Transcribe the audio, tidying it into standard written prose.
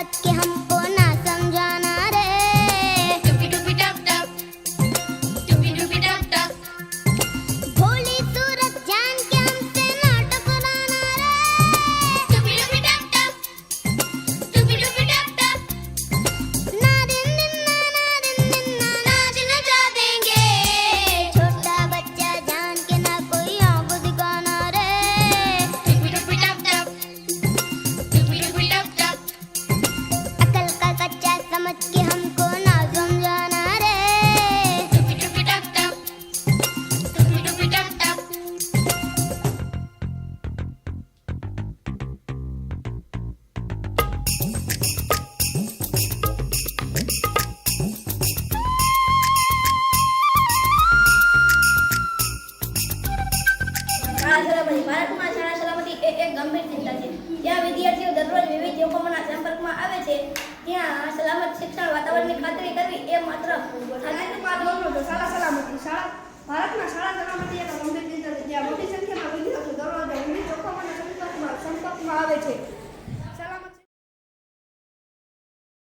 समझ के हमको ना समझाना रे। टुपी टुपी टप टप, टुपी टुपी टप टप, भोली सूरत जान के हमसे ना टकराना रे। टुपी टुपी टप टप, टुपी टुपी टप टप, ना दिन निन्ना नाच नचा देंगे। छोटा बच्चा जान के ना कोई आंख दिखाना रे। टुपी टुपी टप टप, टुपी टुपी टप टप, अकल का कच्चा समझ के हमको ना समझाना रे। टुपी टुपी टप टप, टुपी टुपी टप टप। શાળા સલામતી ભારતમાં શાળા સલામતી એ એક ગંભીર ચિંતા છે. જ્યાં વિદ્યાર્થીઓ દરરોજ વિવિધ જોખમોના સંપર્કમાં આવે છે ત્યાં સલામત શિક્ષણ વાતાવરણની ખાતરી કરવી એ માત્ર શાળા સલામતી ભારતમાં શાળા સલામતી એક ગંભીર ચિંતા છે. જ્યાં મોટી સંખ્યામાં વિદ્યાર્થીઓ દરરોજ વિવિધ જોખમોના સંપર્કમાં આવે છે